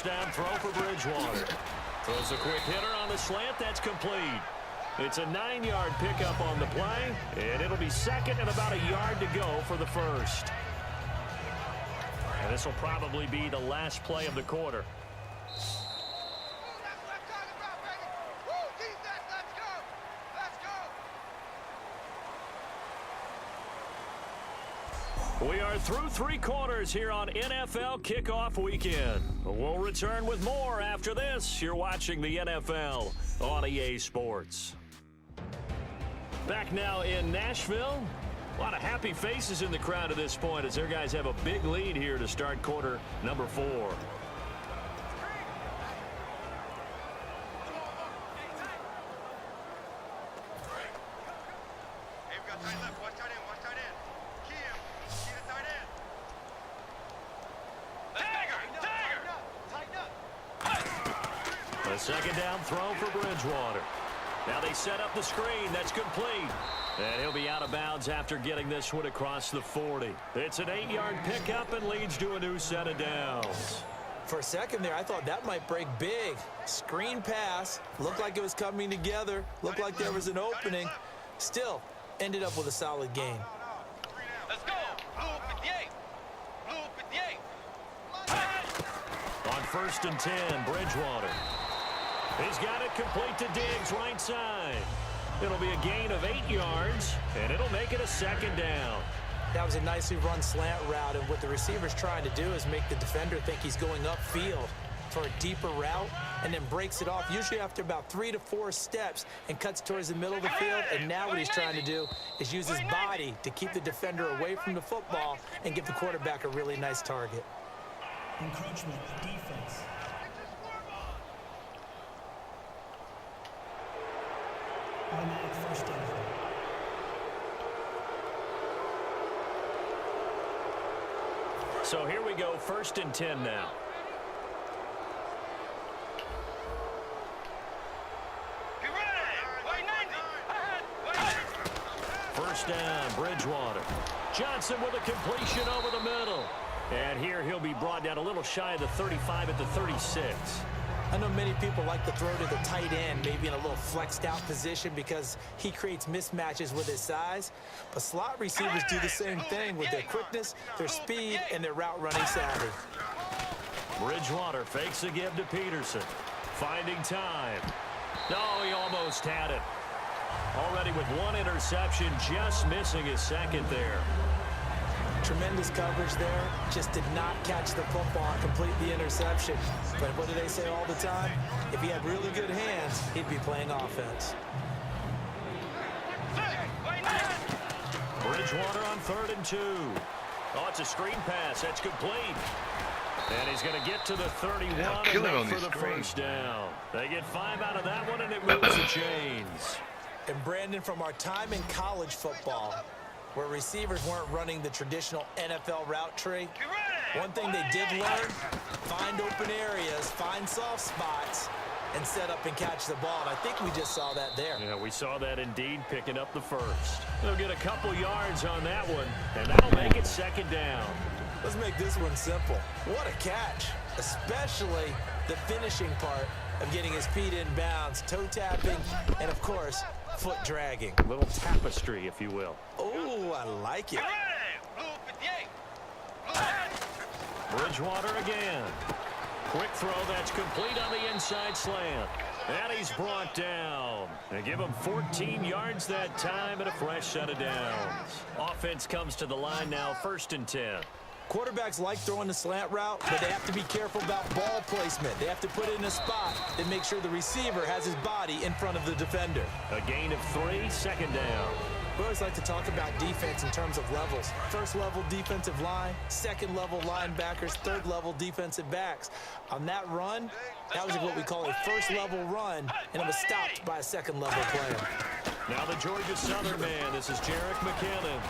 first down throw for Bridgewater. Throws a quick hitter on the slant. That's complete. It's a 9-yard pickup on the play, and it'll be second and about a yard to go for the first. And this will probably be the last play of the quarter. We are through 3 quarters here on NFL Kickoff Weekend. We'll return with more after this. You're watching the NFL on EA Sports. Back now in Nashville. A lot of happy faces in the crowd at this point as their guys have a big lead here to start quarter number 4. A second down throw for Bridgewater. Now they set up the screen. That's complete. And he'll be out of bounds after getting this one across the 40. It's an 8-yard pickup and leads to a new set of downs. For a second there, I thought that might break big. Screen pass. Looked like it was coming together. Looked like there was an opening. Still, ended up with a solid gain. Let's go. Blue 58. Blue 58. On first and 10, Bridgewater. He's got it complete to Diggs, right side. It'll be a gain of 8 yards, and it'll make it a second down. That was a nicely run slant route, and what the receiver's trying to do is make the defender think he's going upfield for a deeper route, and then breaks it off, usually after about 3 to 4 steps, and cuts towards the middle of the field. And now what he's trying to do is use his body to keep the defender away from the football and give the quarterback a really nice target. Encroachment defense. Automatic first down. So here we go, first and 10 now. Get ready. 90. First down, Bridgewater. Johnson with a completion over the middle. And here he'll be brought down a little shy of the 35 at the 36. I know many people like to throw to the tight end, maybe in a little flexed out position because he creates mismatches with his size. But slot receivers do the same thing with their quickness, their speed, and their route running savvy. Bridgewater fakes a give to Peterson. Finding time. Oh, he almost had it. Already with 1 interception, just missing his second there. Tremendous coverage there. Just did not catch the football and complete the interception. But what do they say all the time? If he had really good hands, he'd be playing offense. Bridgewater on 3rd and 2. Oh, it's a screen pass. That's complete. And he's going to get to the 31 and for the first down. They get 5 out of that one, and it moves the chains. And Brandon, from our time in college football, where receivers weren't running the traditional NFL route tree, one thing they did learn, find open areas, find soft spots, and set up and catch the ball. And I think we just saw that there. Yeah, we saw that indeed, picking up the first. They'll get a couple yards on that one, and that'll make it second down. Let's make this one simple. What a catch, especially the finishing part of getting his feet in bounds, toe tapping, and of course, foot dragging. A little tapestry, if you will. Oh, I like it. Bridgewater again. Quick throw, that's complete on the inside slant. And he's brought down. They give him 14 yards that time and a fresh set of downs. Offense comes to the line now, 1st and 10. Quarterbacks like throwing the slant route, but they have to be careful about ball placement. They have to put it in a spot that makes sure the receiver has his body in front of the defender. A gain of 3, second down. We always like to talk about defense in terms of levels. First level defensive line, second level linebackers, third level defensive backs. On that run, that was what we call a first level run, and it was stopped by a second level player. Now the Georgia Southern man, this is Jerick McKinnon.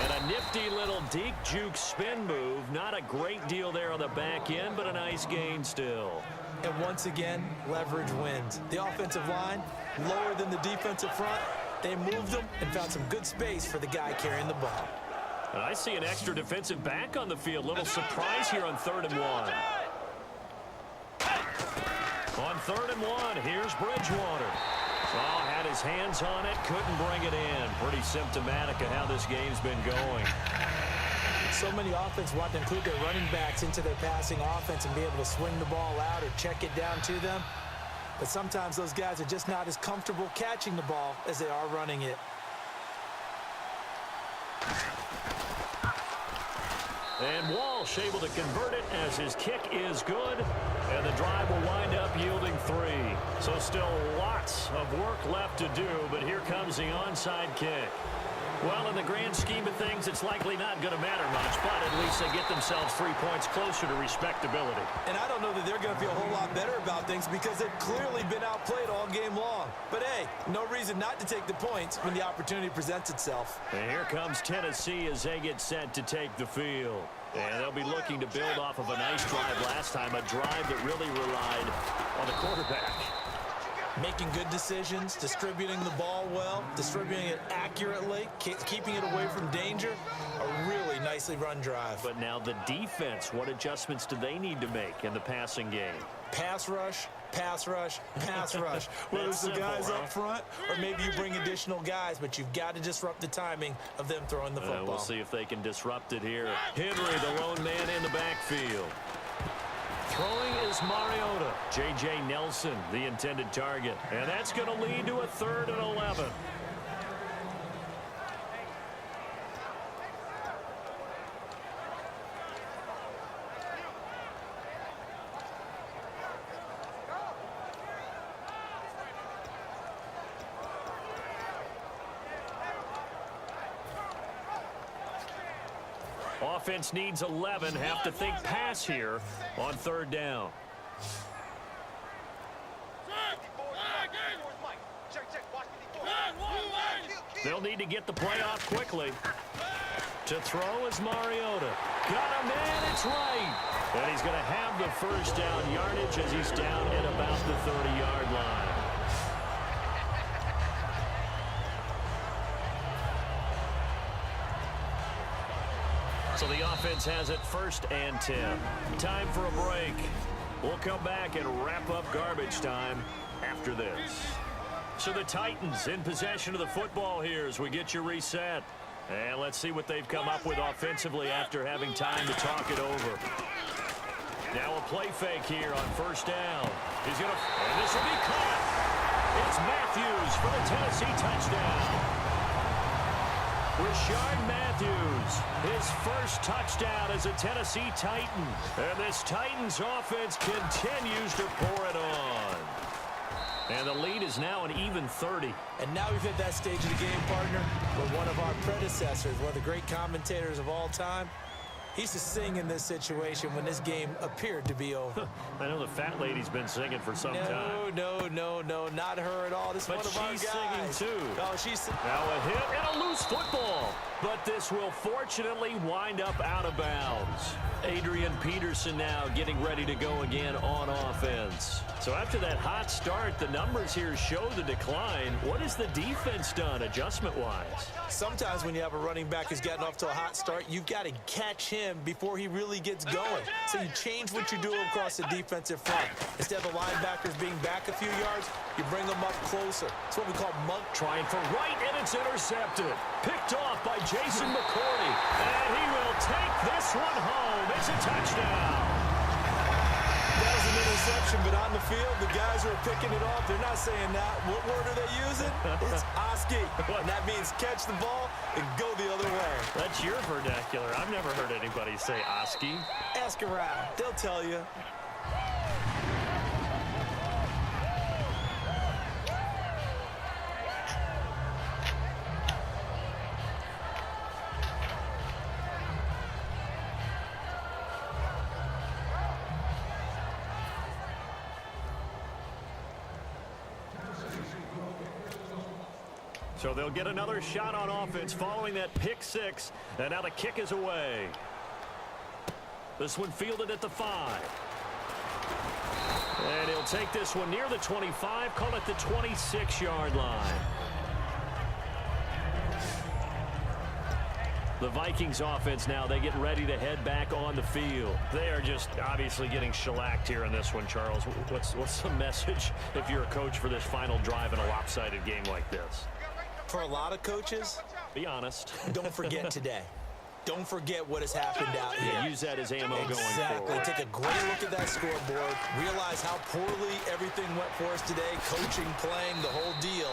And a nifty little deep juke spin move. Not a great deal there on the back end, but a nice gain still. And once again, leverage wins. The offensive line, lower than the defensive front. They moved them and found some good space for the guy carrying the ball. And I see an extra defensive back on the field. Little surprise here on 3rd and 1. On 3rd and 1, here's Bridgewater. Oh, had his hands on it, couldn't bring it in. Pretty symptomatic of how this game's been going. So many offenses want to include their running backs into their passing offense and be able to swing the ball out or check it down to them. But sometimes those guys are just not as comfortable catching the ball as they are running it. And Walsh able to convert it as his kick is good. And the drive will wind up yielding 3. So still lots of work left to do, but here comes the onside kick. Well, in the grand scheme of things, it's likely not going to matter much, but at least they get themselves 3 points closer to respectability. And I don't know that they're going to feel a whole lot better about things because they've clearly been outplayed all game long. But, hey, no reason not to take the points when the opportunity presents itself. And here comes Tennessee as they get set to take the field. And they'll be looking to build off of a nice drive last time, a drive that really relied on the quarterback. Making good decisions, distributing the ball well, distributing it accurately, keeping it away from danger. A really nicely run drive. But now the defense, what adjustments do they need to make in the passing game? Pass rush, pass rush, pass rush. Whether it's the guys up front or maybe you bring additional guys, but you've got to disrupt the timing of them throwing the football. We'll see if they can disrupt it here. Henry, the lone man in the backfield. Throwing is Mariota. J.J. Nelson, the intended target. And that's going to lead to a 3rd and 11. Offense needs 11. Have to think pass here on 3rd down. They'll need to get the play off quickly. To throw is Mariota. Got him in. It's right. And he's going to have the first down yardage as he's down at about the 30-yard line. So the offense has it 1st and 10. Time for a break. We'll come back and wrap up garbage time after this. So the Titans in possession of the football here as we get you reset. And let's see what they've come up with offensively after having time to talk it over. Now a play fake here on 1st down. He's going to, and this will be caught. It's Matthews for the Tennessee touchdown. Rashard Matthews, his first touchdown as a Tennessee Titan. And this Titans offense continues to pour it on. And the lead is now an even 30. And now we've hit that stage of the game, partner, where one of our predecessors, one of the great commentators of all time, he used to sing in this situation when this game appeared to be over. I know the fat lady's been singing for some time. No, not her at all. This is one of our guys. But she's singing too. Oh, she's now a hit and a loose football. But this will fortunately wind up out of bounds. Adrian Peterson now getting ready to go again on offense. So after that hot start, the numbers here show the decline. What has the defense done adjustment-wise? Sometimes when you have a running back who's gotten off to a hot start, you've got to catch him before he really gets going. So you change what you do across the defensive front. Instead of the linebackers being back a few yards, you bring them up closer. It's what we call monk. Trying for right, and it's intercepted. Picked off by Jason McCourty. And he will take this one home. It's a touchdown. That was an interception, but on the field, the guys who are picking it off, they're not saying that. What word are they using? It's Oski. And that means catch the ball and go the other way. That's your vernacular. I've never heard anybody say Oski. Ask around. They'll tell you. So they'll get another shot on offense following that pick six. And now the kick is away. This one fielded at the 5. And he'll take this one near the 25, call it the 26-yard line. The Vikings offense now, they get ready to head back on the field. They are just obviously getting shellacked here in this one, Charles. What's the message if you're a coach for this final drive in a lopsided game like this? For a lot of coaches, be honest. Don't forget today. Don't forget what has happened out here. Yeah, use that as ammo going forward. Exactly. Take a great look at that scoreboard. Realize how poorly everything went for us today. Coaching, playing, the whole deal.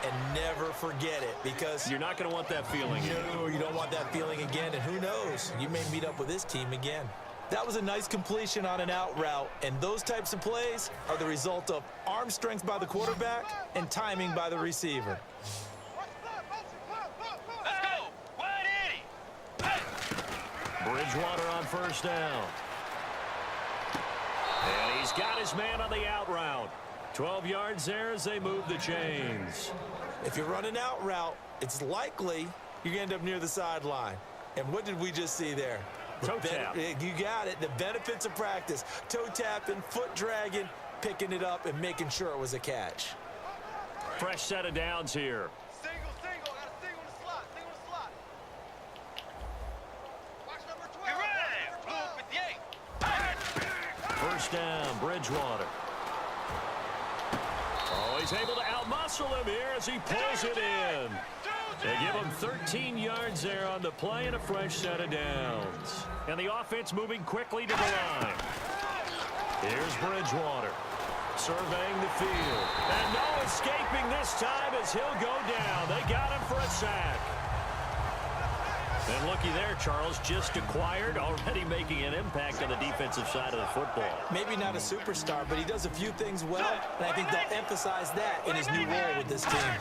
And never forget it, because you're not going to want that feeling. No, you don't want that feeling again. And who knows? You may meet up with this team again. That was a nice completion on an out route. And those types of plays are the result of arm strength by the quarterback and timing by the receiver. Let's go. Wide 80. Hey. Bridgewater on first down. And he's got his man on the out route. 12 yards there as they move the chains. If you're running out route, it's likely you're going to end up near the sideline. And what did we just see there? Toe tap. You got it. The benefits of practice. Toe tapping, foot dragging, picking it up, and making sure it was a catch. Fresh set of downs here. Single. Got a single in the slot. Watch number 12. Get ready. Blue 58. First down, Bridgewater. Oh, he's able to outmuscle him here as he pulls it in. They give him 13 yards there on the play and a fresh set of downs. And the offense moving quickly to the line. Here's Bridgewater surveying the field. And no escaping this time as he'll go down. They got him for a sack. And looky there, Charles, just acquired, already making an impact on the defensive side of the football. Maybe not a superstar, but he does a few things well, and I think they'll emphasize that in his new role with this team.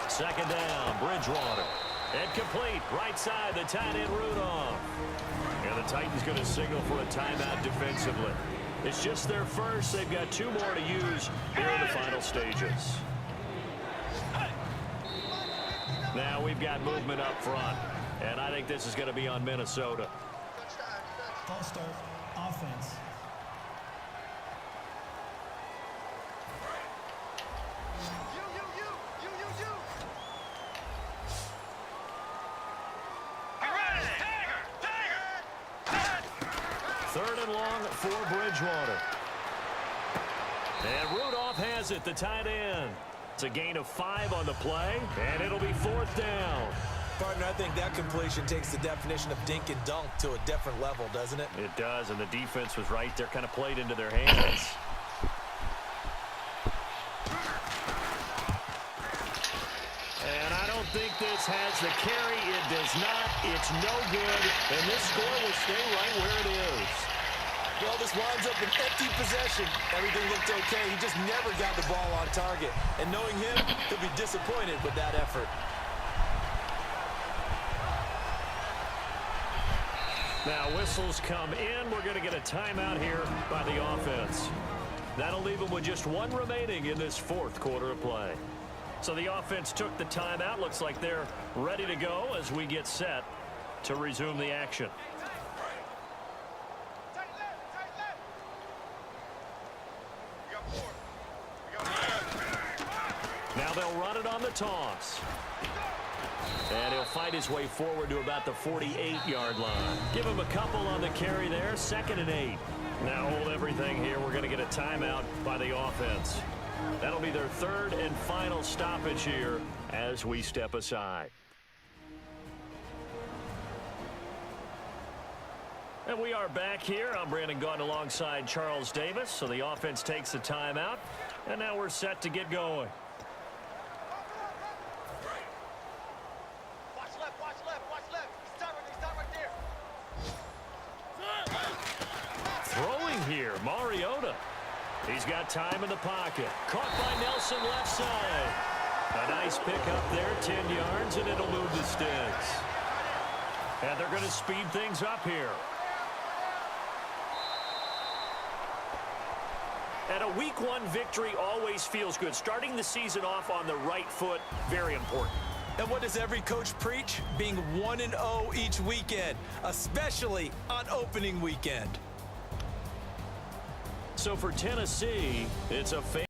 Second down, Bridgewater. And complete, right side, the tight end Rudolph. And the Titans going to signal for a timeout defensively. It's just their first. They've got 2 more to use here in the final stages. Now we've got movement up front. And I think this is going to be on Minnesota. False start, offense. Get ready. Tiger. Third and long for Bridgewater. And Rudolph has it, the tight end. It's a gain of 5 on the play, and it'll be 4th down. Partner, I think that completion takes the definition of dink and dunk to a different level, doesn't it? It does, and the defense was right there, kind of played into their hands. And I don't think this has the carry. It does not. It's no good, and this score will stay right where it is. Well, this winds up an empty possession. Everything looked okay. He just never got the ball on target. And knowing him, he'll be disappointed with that effort. Now whistles come in. We're going to get a timeout here by the offense. That'll leave them with just 1 remaining in this 4th quarter of play. So the offense took the timeout. Looks like they're ready to go as we get set to resume the action. Now they'll run it on the toss. And he'll fight his way forward to about the 48-yard line. Give him a couple on the carry there. 2nd and 8. Now hold everything here. We're going to get a timeout by the offense. That'll be their 3rd and final stoppage here as we step aside. And we are back here. I'm Brandon Gaudin alongside Charles Davis. So the offense takes the timeout. And now we're set to get going. Watch left. Stop right there. Throwing here, Mariota. He's got time in the pocket. Caught by Nelson left side. A nice pick up there, 10 yards, and it'll move the sticks. And they're going to speed things up here. And a Week 1 victory always feels good. Starting the season off on the right foot, very important. And what does every coach preach? Being 1-0 each weekend, especially on opening weekend. So for Tennessee, it's a